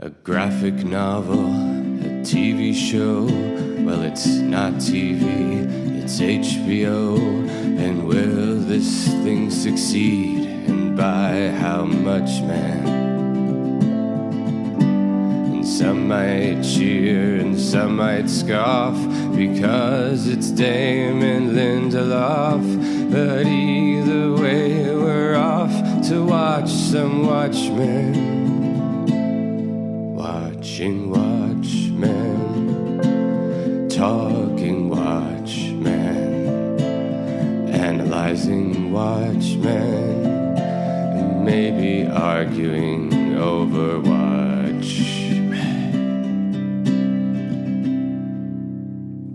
A graphic novel, a TV show. Well, it's not TV, it's HBO. And will this thing succeed? And by how much, man? And some might cheer and some might scoff because it's Damon Lindelof. But either way, we're off to watch some Watchmen. Watching Watchmen, talking Watchmen, analyzing Watchmen, and maybe arguing over Watchmen.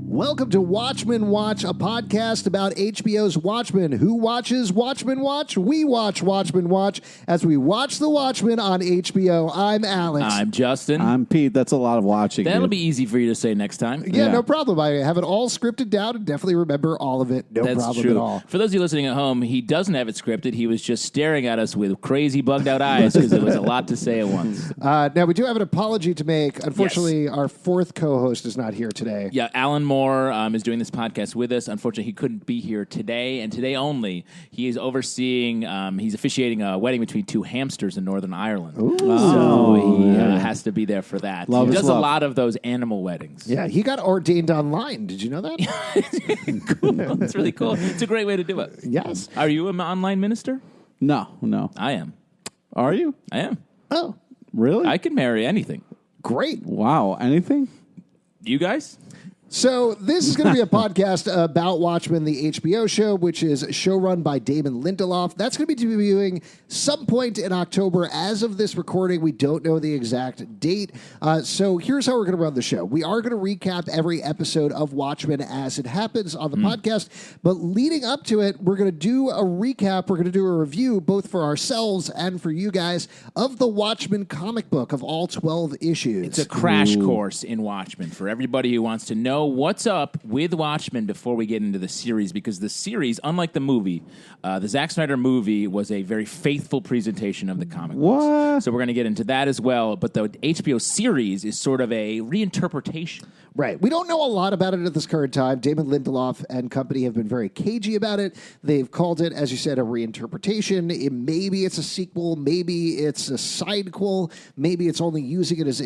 Welcome to Watchmen Watch, a podcast about HBO's Watchmen. Who watches Watchmen Watch? We watch Watchmen Watch as we watch The Watchmen on HBO. I'm Alex. I'm Justin. I'm Pete. That's a lot of watching. That'll dude. be easy for you to say next time. Yeah, no problem. I have it all scripted down and definitely remember all of it. No That's problem true. at all. For those of you listening at home, he doesn't have it scripted. He was just staring at us with crazy bugged out eyes because it was a lot to say at once. Now, we do have an apology to make. Unfortunately, our fourth co-host is not here today. Yeah, Alan Moore is doing this podcast with us. Unfortunately, he couldn't be here today, and today only. He is overseeing, he's officiating a wedding between two hamsters in Northern Ireland. Ooh. So he has to be there for that. Love he is does love. a lot of those animal weddings. Yeah, he got ordained online. Did you know that? Cool. It's really cool. It's a great way to do it. Yes. Are you an online minister? No. I am. Are you? I am. Oh, Really? I can marry anything. great. Wow. Anything? You guys? So this is going to be a podcast about Watchmen, the HBO show, which is showrun by Damon Lindelof. That's going to be debuting some point in October. As of this recording, we don't know the exact date. So here's how we're going to run the show. We are going to recap every episode of Watchmen as it happens on the podcast. But leading up to it, we're going to do a recap. We're going to do a review, both for ourselves and for you guys, of the Watchmen comic book of all 12 issues. It's a crash course in Watchmen for everybody who wants to know what's up with Watchmen before we get into the series, because the series, unlike the movie, the Zack Snyder movie was a very faithful presentation of the comic books. What? So we're going to get into that as well, but the HBO series is sort of a reinterpretation. Right. We don't know a lot about it at this current time. Damon Lindelof and company have been very cagey about it. They've called it, as you said, a reinterpretation. Maybe it's a sequel. Maybe it's a sidequel. Maybe it's only using it as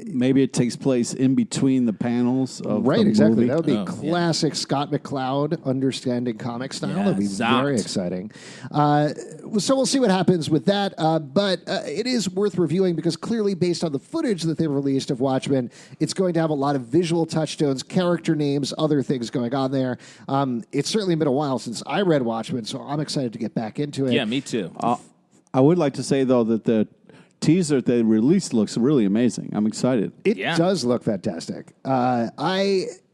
Maybe it takes place in between the panels of right, the exactly. movie. That would be classic Scott McCloud understanding comic style. Yeah, That would be very exciting. So we'll see what happens with that. But it is worth reviewing because clearly, based on the footage that they released of Watchmen, it's going to have a lot of visual touchstones, character names, other things going on there. It's certainly been a while since I read Watchmen, so I'm excited to get back into it. Yeah, me too. I would like to say, though, that the teaser that they released looks really amazing. I'm excited. It does look fantastic.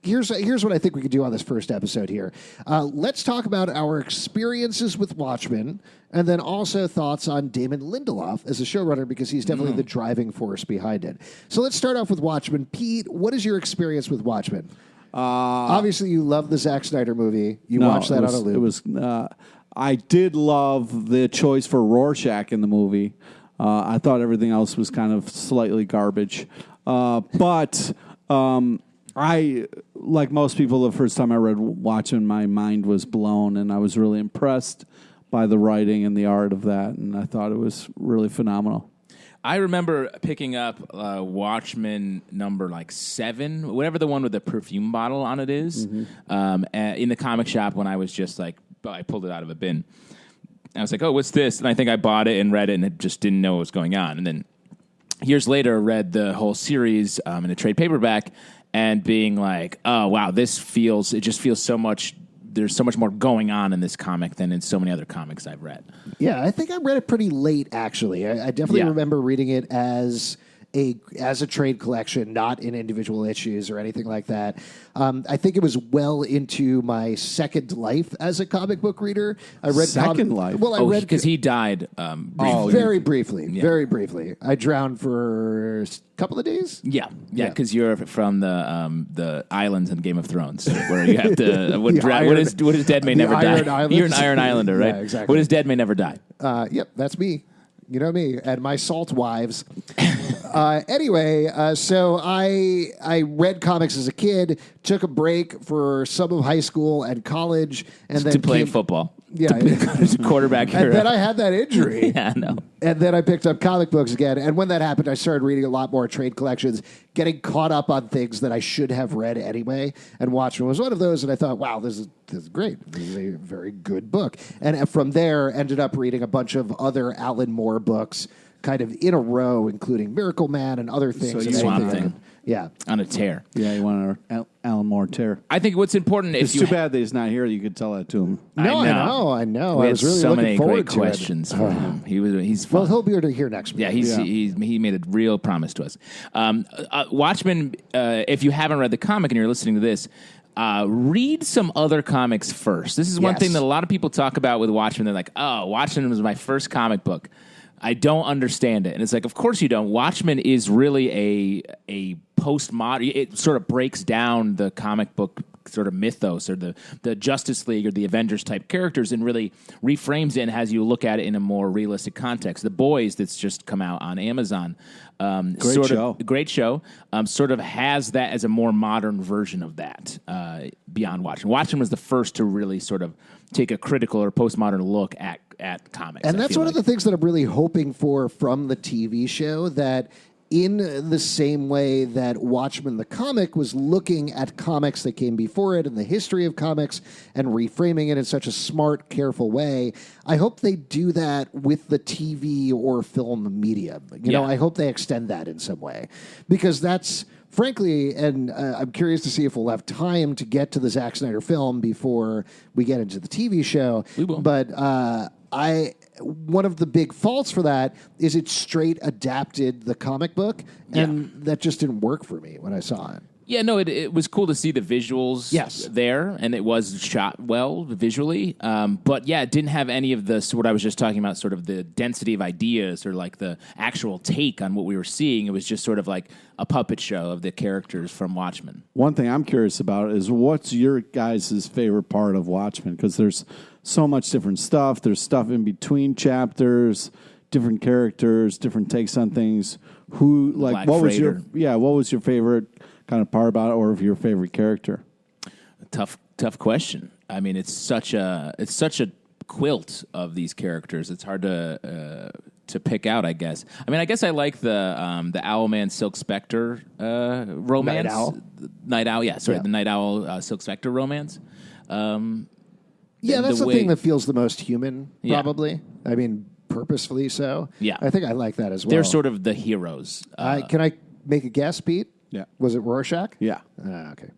Here's what I think we could do on this first episode here. Let's talk about our experiences with Watchmen, and then also thoughts on Damon Lindelof as a showrunner, because he's definitely the driving force behind it. So let's start off with Watchmen. Pete, what is your experience with Watchmen? Obviously, you love the Zack Snyder movie. You watched that on a loop. It was. I did love the choice for Rorschach in the movie. I thought everything else was kind of slightly garbage. But I, like most people, the first time I read Watchmen, my mind was blown, and I was really impressed by the writing and the art of that, and I thought it was really phenomenal. I remember picking up Watchmen number 7, whatever the one with the perfume bottle on it is, in the comic shop when I was just I pulled it out of a bin. I was like, oh, what's this? And I think I bought it and read it and just didn't know what was going on. And then years later, read the whole series in a trade paperback and being like, oh, wow, it just feels so much. There's so much more going on in this comic than in so many other comics I've read. Yeah, I think I read it pretty late, actually. I definitely remember reading it as a trade collection, not in individual issues or anything like that. I think it was well into my second life as a comic book reader. I read Second life? Well, I read because he died very briefly. I drowned for a couple of days. Yeah, because you're from the islands in Game of Thrones, where you have to what is dead may never die. Iron Islands. You're an Iron Islander, right? Yeah, exactly. What is dead may never die. Yep, that's me. You know me and my salt wives. Anyway, so I read comics as a kid, took a break for some of high school and college, and then to play football. Yeah, Quarterback hero. and then I had that injury. Yeah, I know. And then I picked up comic books again. And when that happened, I started reading a lot more trade collections, getting caught up on things that I should have read anyway. And Watchmen was one of those. And I thought, wow, this is great. This is a very good book. And from there, ended up reading a bunch of other Alan Moore books, kind of in a row, including Miracle Man and other things. So Swamp Thing. Yeah. On a tear. Yeah, you want an Alan Moore tear. I think what's important It's too bad that he's not here. You could tell that to him. No, I know. We I had was really so looking many forward great to questions for him. He's fun. Well, he'll be here next week. Yeah, he made a real promise to us. Watchmen, if you haven't read the comic and you're listening to this, read some other comics first. This is one thing that a lot of people talk about with Watchmen. They're like, oh, Watchmen was my first comic book. I don't understand it. And it's like, of course you don't. Watchmen is really a postmodern. It sort of breaks down the comic book sort of mythos or the Justice League or the Avengers type characters and really reframes it and has you look at it in a more realistic context. The Boys that's just come out on Amazon. Great show. Sort of has that as a more modern version of that beyond Watchmen. Watchmen was the first to really sort of take a critical or postmodern look at comics. And that's one of the things that I'm really hoping for from the TV show, that in the same way that Watchmen the comic was looking at comics that came before it and the history of comics and reframing it in such a smart, careful way, I hope they do that with the TV or film medium. You know, I hope they extend that in some way, because that's frankly, and I'm curious to see if we'll have time to get to the Zack Snyder film before we get into the TV show. We will. But one of the big faults for that is it straight adapted the comic book, and that just didn't work for me when I saw it. Yeah, no, it was cool to see the visuals there, and it was shot well visually. But yeah, it didn't have any of this, what I was just talking about, sort of the density of ideas or like the actual take on what we were seeing. It was just sort of like a puppet show of the characters from Watchmen. One thing I'm curious about is what's your guys' favorite part of Watchmen? Because there's so much different stuff. There's stuff in between chapters, different characters, different takes on things. What was your favorite kind of part about it, or of your favorite character? Tough question. I mean, it's such a quilt of these characters. It's hard to pick out, I guess. I mean, I guess I like the Owlman Silk Spectre romance. Night Owl. Yeah, sorry, the Night Owl Silk Spectre romance. That's the thing that feels the most human, probably. I mean, purposefully so. Yeah. I think I like that as well. They're sort of the heroes. Can I make a guess, Pete? Yeah. Was it Rorschach? Yeah. Okay.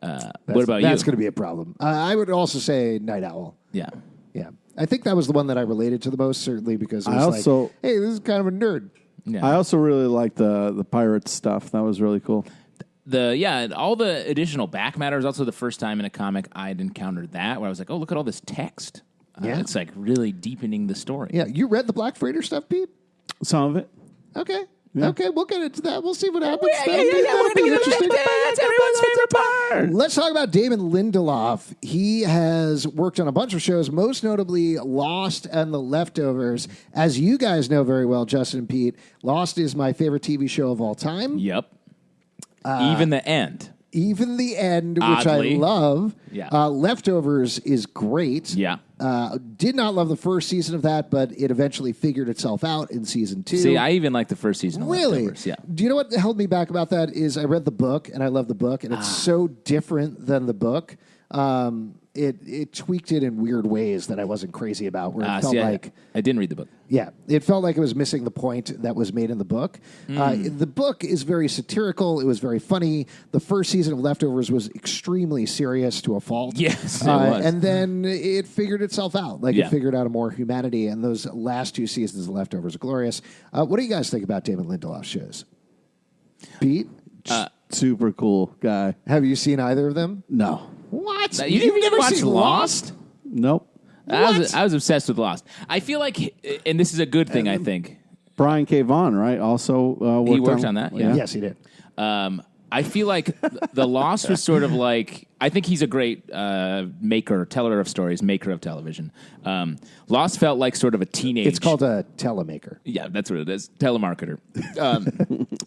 What about you? That's going to be a problem. I would also say Night Owl. Yeah. Yeah. I think that was the one that I related to the most, certainly because it was like, hey, this is kind of a nerd. Yeah. I also really liked the pirate stuff. That was really cool. All the additional back matter was also the first time in a comic I'd encountered that, where I was like, oh, look at all this text. It's like really deepening the story. Yeah. You read the Black Freighter stuff, Pete? Some of it. Okay. Yeah. Okay, we'll get into that. We'll see what happens. We're going to get into that. That's everyone's favorite part. Let's talk about Damon Lindelof. He has worked on a bunch of shows, most notably Lost and The Leftovers. As you guys know very well, Justin and Pete, Lost is my favorite TV show of all time. Yep. Even the end. Even the end, which Oddly. I love. Yeah. Leftovers is great. Yeah. Did not love the first season of that, but it eventually figured itself out in season 2. See, I even like the first season of Really? Leftovers. Yeah. Do you know what held me back about that is I read the book, and I love the book, and it's so different than the book. It tweaked it in weird ways that I wasn't crazy about, where it felt like... I didn't read the book. Yeah, it felt like it was missing the point that was made in the book. The book is very satirical. It was very funny. The first season of Leftovers was extremely serious to a fault. Yes, it was. And then it figured itself out. It figured out a more humanity, and those last 2 seasons of Leftovers are glorious. What do you guys think about Damon Lindelof's shows? Pete? Super cool guy. Have you seen either of them? No. What? You've never watched seen Lost? Nope. I was obsessed with Lost. I feel like, and this is a good thing, I think. Brian K. Vaughan, right? Also He worked on that, yeah. Yes, he did. I feel like the Lost was sort of like, I think he's a great teller of stories, maker of television. Lost felt like sort of a teenage. It's called a telemaker. Yeah, that's what it is. Telemarketer.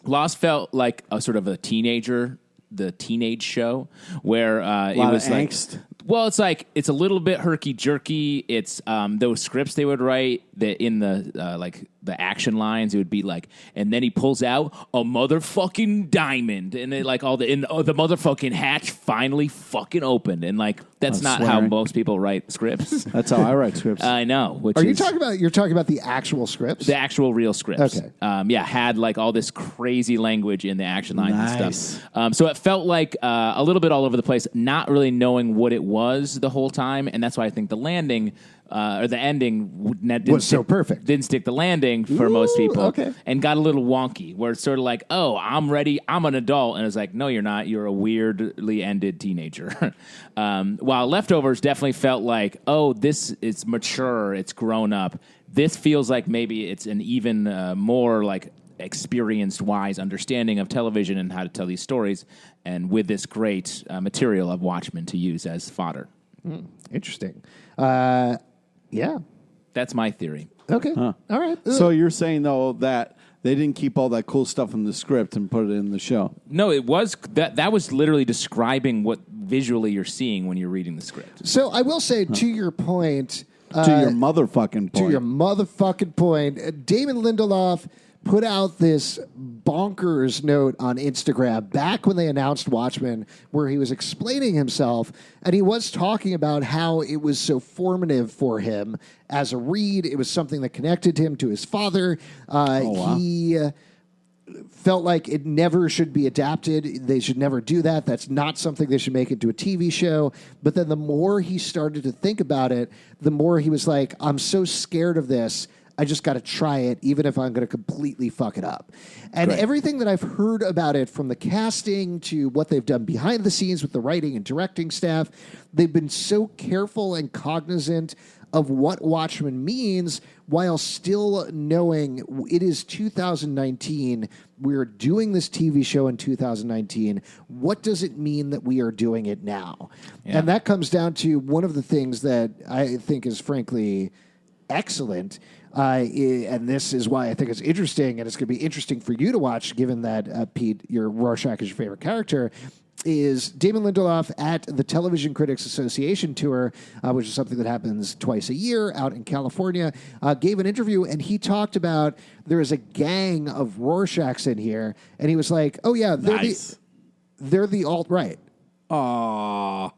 Lost felt like a sort of a teenager, the teenage show, where it was like angst. Well, it's like it's a little bit herky jerky. It's those scripts they would write that in the like the action lines, it would be like, and then he pulls out a motherfucking diamond, and it, like the motherfucking hatch finally fucking opened, and like that's not how most people write scripts. That's how I write scripts. I know. You're talking about the actual scripts? The actual real scripts. Okay. Had like all this crazy language in the action lines and Nice. stuff. So it felt like a little bit all over the place, not really knowing what it was the whole time, and that's why I think the landing or the ending Was so perfect. Didn't stick the landing for most people, okay. and got a little wonky. Where it's sort of like, oh, I'm ready, I'm an adult, and it's like, no, you're not. You're a weirdly ended teenager. While Leftovers definitely felt like, oh, this is mature, it's grown up. This feels like maybe it's an even more like experienced, wise understanding of television and how to tell these stories, and with this great material of Watchmen to use as fodder. Interesting. Yeah. That's my theory. Okay. All right. So you're saying, though, that they didn't keep all that cool stuff in the script and put it in the show? No, it was that was literally describing what visually you're seeing when you're reading the script. So I will say, to your point, To your motherfucking point. to your motherfucking point, Damon Lindelof put out this bonkers note on Instagram back when they announced Watchmen, where he was explaining himself, and he was talking about how it was so formative for him as a read. It was something that connected him to his father. Wow. He felt like it never should be adapted. They should never do that. That's not something they should make into a TV show. But then the more he started to think about it, the more he was like, I'm so scared of this. I just got to try it, even if I'm going to completely fuck it up. And everything that I've heard about it, from the casting to what they've done behind the scenes with the writing and directing staff, they've been so careful and cognizant of what Watchmen means, while still knowing it is 2019. We're doing this TV show in 2019. What does it mean that we are doing it now? Yeah. And that comes down to one of the things that I think is frankly excellent. And this is why I think it's interesting, and it's going to be interesting for you to watch, given that, Pete, your Rorschach is your favorite character, is Damon Lindelof at the Television Critics Association tour, which is something that happens twice a year out in California, gave an interview, and he talked about there is a gang of Rorschachs in here, and he was like, oh, yeah, they're the alt-right. Aww.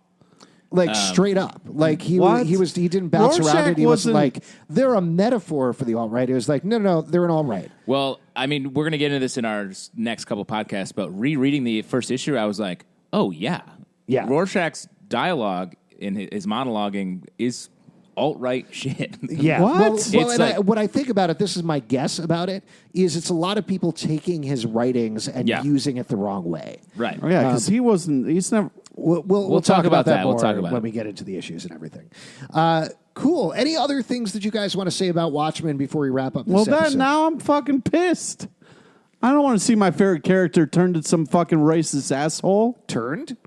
Like straight up, like he didn't bounce Rorschach around it. He wasn't like, they're a metaphor for the alt right. It was like, no, they're an alt right. Well, I mean, we're gonna get into this in our next couple podcasts, but rereading the first issue, I was like, oh yeah. Rorschach's dialogue in his monologuing is alt-right shit. Yeah. What? Well, when I think about it, this is my guess about it, is it's a lot of people taking his writings and using it the wrong way. Right. Oh, yeah, because he's never... We'll talk about that more we'll talk about when we get into the issues and everything. Cool. Any other things that you guys want to say about Watchmen before we wrap up this episode? Now I'm fucking pissed. I don't want to see my favorite character turned into some fucking racist asshole. Turned?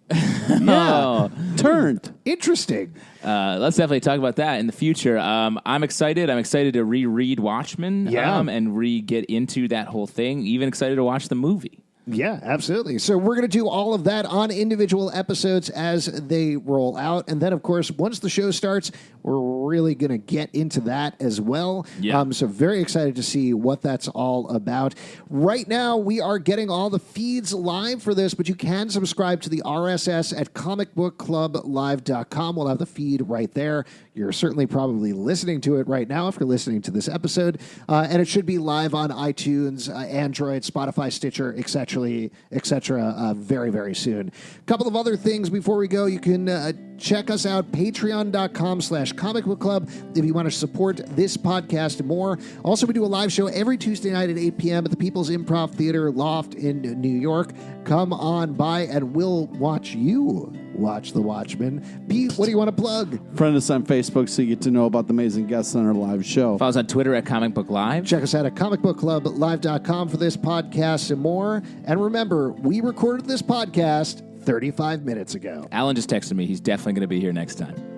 Yeah. Turned. Interesting. Let's definitely talk about that in the future. I'm excited. I'm excited to reread Watchmen and get into that whole thing. Even excited to watch the movie. Yeah, absolutely. So we're going to do all of that on individual episodes as they roll out. And then, of course, once the show starts, we're really going to get into that as well. Yeah. So very excited to see what that's all about. Right now, we are getting all the feeds live for this, but you can subscribe to the RSS at comicbookclublive.com. We'll have the feed right there. You're certainly probably listening to it right now if you're listening to this episode. And it should be live on iTunes, Android, Spotify, Stitcher, etc., very, very soon. A couple of other things before we go. You can check us out, patreon.com/comicbookclub, if you want to support this podcast more. Also, we do a live show every Tuesday night at 8 p.m. at the People's Improv Theater Loft in New York. Come on by and we'll watch you. watch The Watchmen. Pete, what do you want to plug? Friend us on Facebook so you get to know about the amazing guests on our live show. Follow us on Twitter at Comic Book Live. Check us out at comicbookclublive.com for this podcast and more. And remember, we recorded this podcast 35 minutes ago. Alan just texted me. He's definitely going to be here next time.